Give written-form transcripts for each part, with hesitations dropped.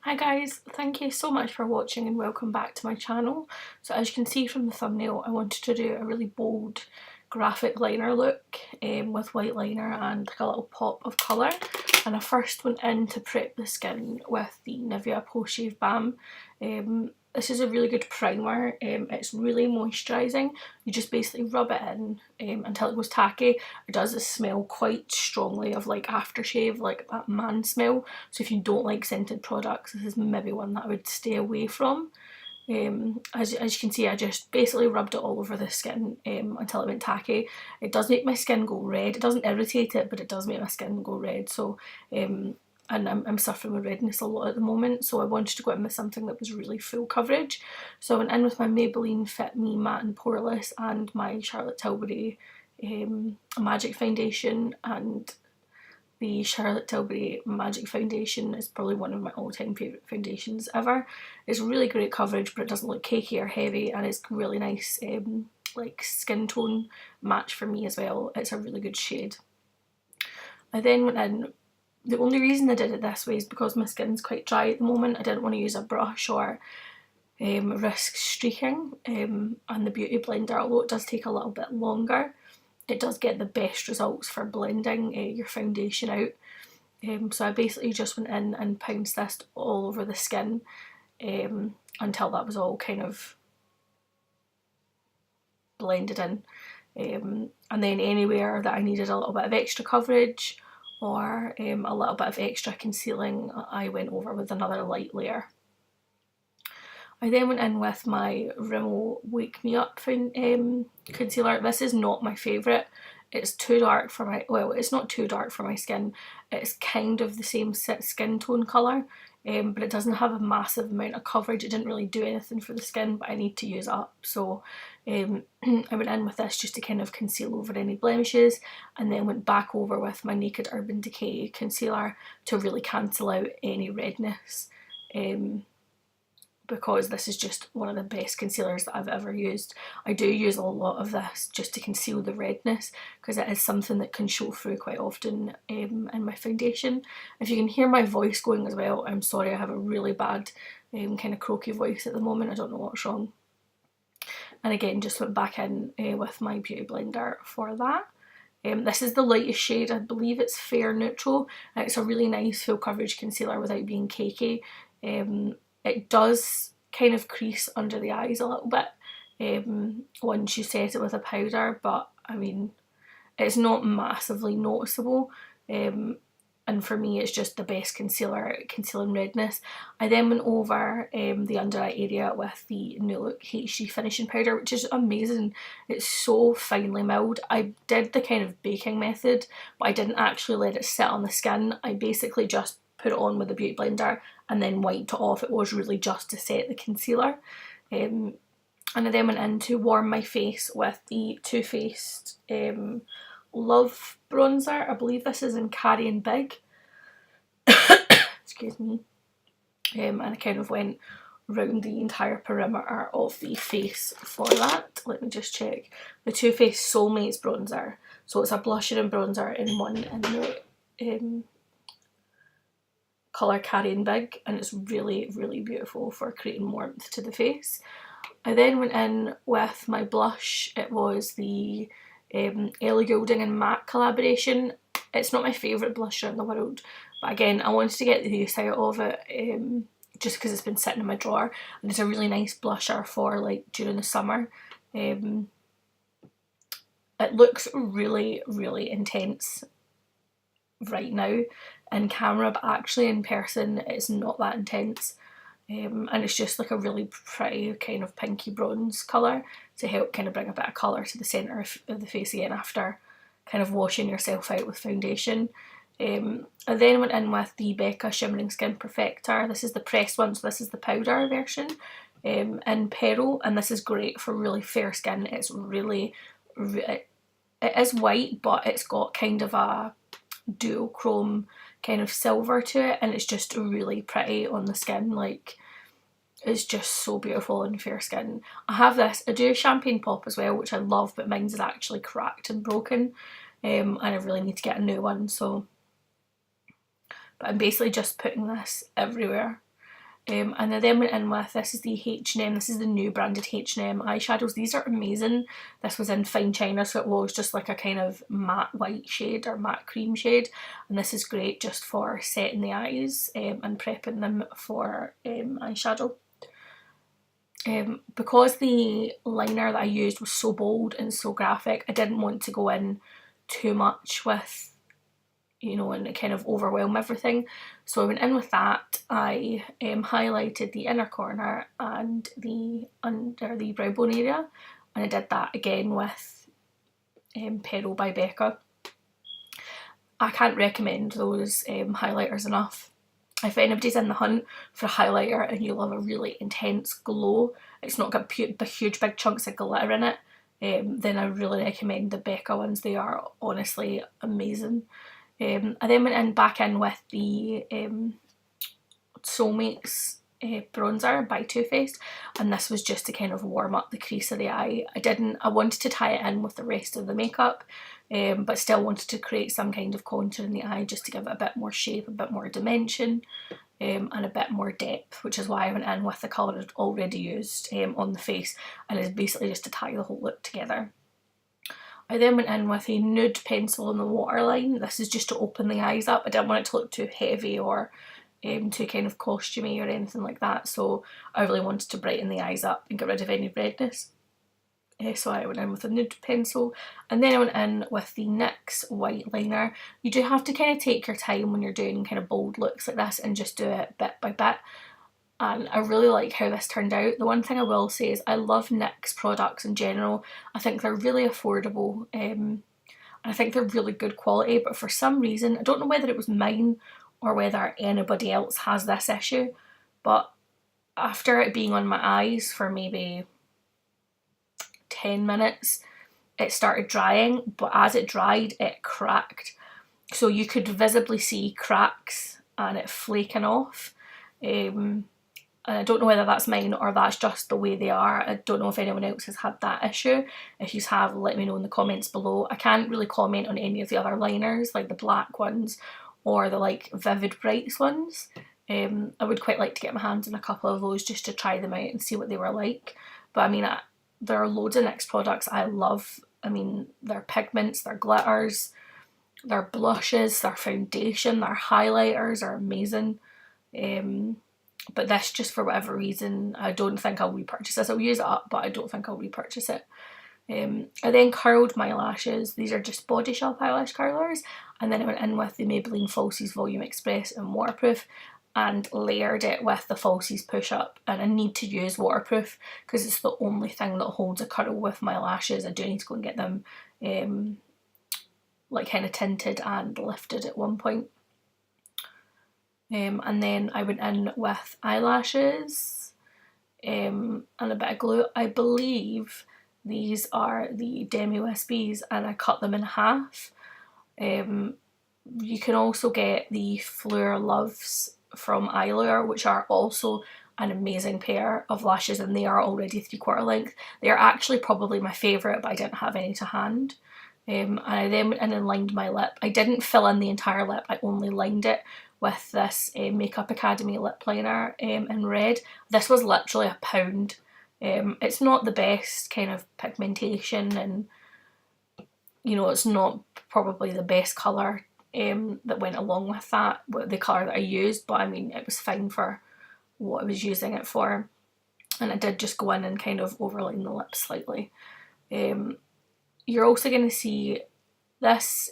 Hi guys, thank you so much for watching and welcome back to my channel. So as you can see from the thumbnail, I wanted to do a really bold graphic liner look with white liner and like a little pop of colour. And I first went in to prep the skin with the Nivea Post Shave Balm. This is a really good primer. It's really moisturising. You just basically rub it in until it goes tacky. It does smell quite strongly of like aftershave, like that man smell. So if you don't like scented products, this is maybe one that I would stay away from. As you can see, I just basically rubbed it all over the skin until it went tacky. It does make my skin go red. It doesn't irritate it, but it does make my skin go red. So and I'm suffering with redness a lot at the moment, so I wanted to go in with something that was really full coverage. So I went in with my Maybelline Fit Me Matte and Poreless and my Charlotte Tilbury Magic Foundation, and the Charlotte Tilbury Magic Foundation is probably one of my all-time favourite foundations ever. It's really great coverage, but it doesn't look cakey or heavy, and it's really nice like skin tone match for me as well. It's a really good shade. I then went in. The only reason I did it this way is because my skin's quite dry at the moment. I didn't want to use a brush or risk streaking, and the Beauty Blender, although it does take a little bit longer, it does get the best results for blending your foundation out. So I basically just went in and pounced this all over the skin until that was all kind of blended in. And then anywhere that I needed a little bit of extra coverage or a little bit of extra concealing, I went over with another light layer. I then went in with my Rimmel Wake Me Up concealer. This is not my favourite. It's too dark for my, well, it's not too dark for my skin. It's kind of the same skin tone colour, but it doesn't have a massive amount of coverage. It didn't really do anything for the skin, but I need to use up. So I went in with this just to kind of conceal over any blemishes, and then went back over with my Naked Urban Decay concealer to really cancel out any redness. Because this is just one of the best concealers that I've ever used. I do use a lot of this just to conceal the redness, because it is something that can show through quite often in my foundation. If you can hear my voice going as well, I'm sorry, I have a really bad kind of croaky voice at the moment. I don't know what's wrong. And again, just went back in with my Beauty Blender for that. This is the lightest shade, I believe it's Fair Neutral, and it's a really nice full coverage concealer without being cakey. It does kind of crease under the eyes a little bit once you set it with a powder, but I mean, it's not massively noticeable. And for me, it's just the best concealer, concealing redness. I then went over the under eye area with the New Look HD finishing powder, which is amazing. It's so finely milled. I did the kind of baking method, but I didn't actually let it sit on the skin. I basically just put it on with a Beauty Blender and then wiped it off. It was really just to set the concealer. And I then went in to warm my face with the Too Faced Love bronzer. I believe this is in Carrie and Big. Excuse me. And I kind of went round the entire perimeter of the face for that. Let me just check. The Too Faced Soulmates bronzer. So it's a blusher and bronzer in one in the colour Carrie and Big, and it's really, really beautiful for creating warmth to the face. I then went in with my blush. It was the Ellie Goulding and MAC collaboration. It's not my favourite blusher in the world, but again, I wanted to get the use out of it just because it's been sitting in my drawer, and it's a really nice blusher for like during the summer. It looks really, really intense right now in camera, but actually in person it's not that intense, and it's just like a really pretty kind of pinky bronze colour to help kind of bring a bit of colour to the centre of the face again after kind of washing yourself out with foundation. I then went in with the Becca Shimmering Skin Perfector. This is the pressed one, so this is the powder version in Pearl, and this is great for really fair skin. It's really, it is white, but it's got kind of a duochrome kind of silver to it, and it's just really pretty on the skin. Like, it's just so beautiful on fair skin. I have this, I do a champagne pop as well, which I love, but mine's is actually cracked and broken, and I really need to get a new one. So, but I'm basically just putting this everywhere. And I then went in with, this is the H&M, this is the new branded H&M eyeshadows. These are amazing. This was in fine china, so it was just like a kind of matte white shade or matte cream shade, and this is great just for setting the eyes and prepping them for eyeshadow. Because the liner that I used was so bold and so graphic, I didn't want to go in too much with, you know, and kind of overwhelm everything. So I went in with that. I highlighted the inner corner and the under the brow bone area, and I did that again with Pero by Becca. I can't recommend those highlighters enough. If anybody's in the hunt for a highlighter and you love a really intense glow, it's not got huge big chunks of glitter in it, then I really recommend the Becca ones. They are honestly amazing. I then went back in with the Soulmates bronzer by Too Faced, and this was just to kind of warm up the crease of the eye. I wanted to tie it in with the rest of the makeup, but still wanted to create some kind of contour in the eye just to give it a bit more shape, a bit more dimension, and a bit more depth, which is why I went in with the colour I'd already used on the face, and it's basically just to tie the whole look together. I then went in with a nude pencil in the waterline. This is just to open the eyes up. I didn't want it to look too heavy or too kind of costumey or anything like that, so I really wanted to brighten the eyes up and get rid of any redness. So I went in with a nude pencil, and then I went in with the NYX white liner. You do have to kind of take your time when you're doing kind of bold looks like this and just do it bit by bit, and I really like how this turned out. The one thing I will say is I love NYX products in general. I think they're really affordable, and I think they're really good quality, but for some reason, I don't know whether it was mine or whether anybody else has this issue, but after it being on my eyes for maybe 10 minutes, it started drying, but as it dried, it cracked. So you could visibly see cracks and it flaking off. And I don't know whether that's mine or that's just the way they are. I don't know if anyone else has had that issue. If you have, let me know in the comments below. I can't really comment on any of the other liners, like the black ones or the like vivid brights ones. I would quite like to get my hands on a couple of those just to try them out and see what they were like. But I mean, there are loads of NYX products I love. I mean, their pigments, their glitters, their blushes, their foundation, their highlighters are amazing. But this, just for whatever reason, I don't think I'll repurchase this. I'll use it up, but I don't think I'll repurchase it. I then curled my lashes. These are just Body Shop eyelash curlers, and then I went in with the Maybelline Falsies Volume Express and Waterproof and layered it with the Falsies Push-Up. And I need to use waterproof because it's the only thing that holds a curl with my lashes. I do need to go and get them like kind of tinted and lifted at one point. And then I went in with eyelashes and a bit of glue. I believe these are the Demi Whispies, and I cut them in half. You can also get the Fleur Loves from Eyelure, which are also an amazing pair of lashes, and they are already 3/4 length. They are actually probably my favourite, but I didn't have any to hand. And I then went in and lined my lip. I didn't fill in the entire lip, I only lined it with this Makeup Academy lip liner in red. This was literally £1. It's not the best kind of pigmentation, and you know, it's not probably the best colour that went along with that, the colour that I used, but I mean, it was fine for what I was using it for. And I did just go in and kind of overline the lips slightly. You're also going to see this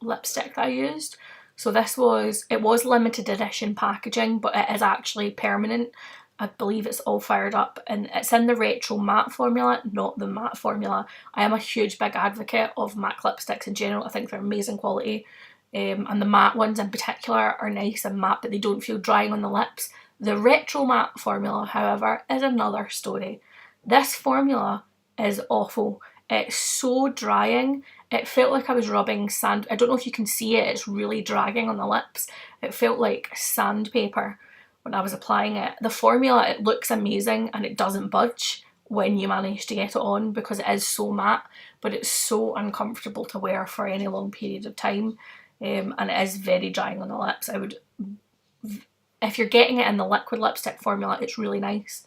lipstick that I used. So this was limited edition packaging, but it is actually permanent. I believe it's all fired up, and it's in the retro matte formula, not the matte formula. I am a huge big advocate of matte lipsticks in general. I think they're amazing quality, and the matte ones in particular are nice and matte, but they don't feel drying on the lips. The retro matte formula, however, is another story. This formula is awful. It's so drying. It felt like I was rubbing sand. I don't know if you can see it, it's really dragging on the lips. It felt like sandpaper when I was applying it. The formula, it looks amazing and it doesn't budge when you manage to get it on because it is so matte, but it's so uncomfortable to wear for any long period of time, and it is very drying on the lips. I would If you're getting it in the liquid lipstick formula, it's really nice.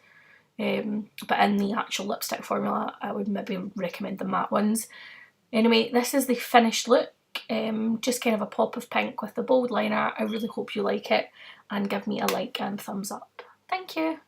But in the actual lipstick formula, I would maybe recommend the matte ones. Anyway, this is the finished look. Just kind of a pop of pink with the bold liner. I really hope you like it, and give me a like and thumbs up. Thank you.